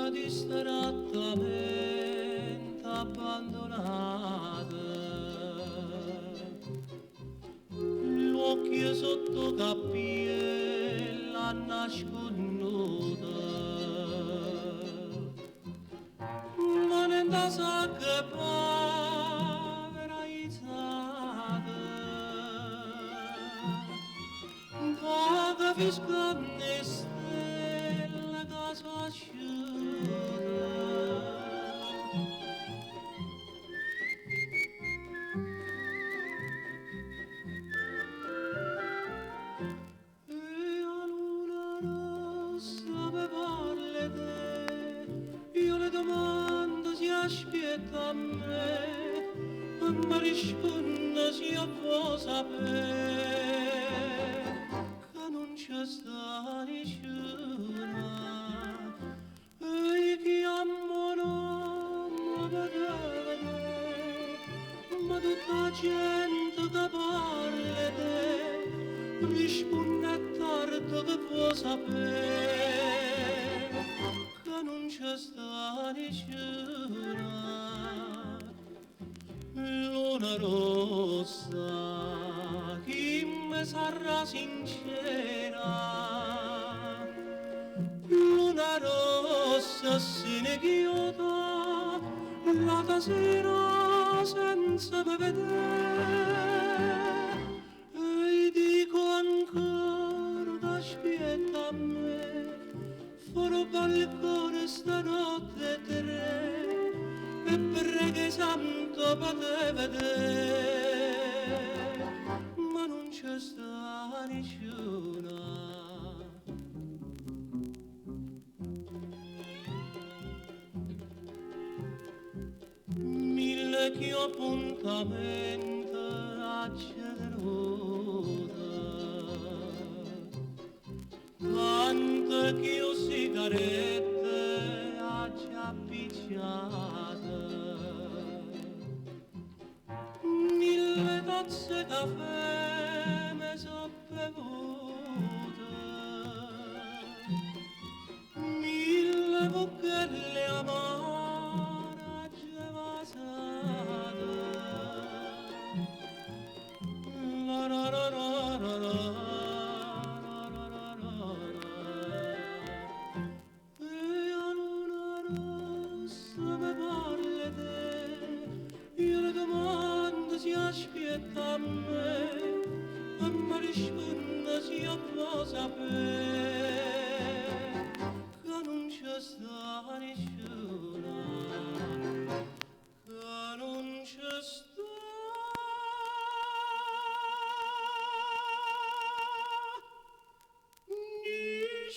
distrattamente abbandonata, l'occhio sotto cappiella nasconduta, ma non da sa che povera isata, poca visconne stelle che sono asciutta. E a luna rossa mi parli te, io le domando si aspetta a me, e mi risponde se io può sapere che non c'è sta nessuno, e chi amo non mi vede, ma tutta la gente che parla te risponde a tardi che può sapere che non c'è sta nessuno. Luna rossa, chi mi sarà sincera? Luna rossa, se ne chiuda la sera senza me vedere, e dico ancora che aspetta a me, fuori balcone stanotte tre, e prega santo per te vedere, ma non c'è sta nessuno. Mille che appuntamento accederuta, tante che io sigarette già picciate, mille tazze caffè mi so bevute, mille buchelle amare gevasate. La la la la la la, la la la la la. E a luna rossa mi parli te, io le domando si aspetta a me, e mi risponde se io può sapere che non c'è sta nessuno, che non c'è sta nessuno.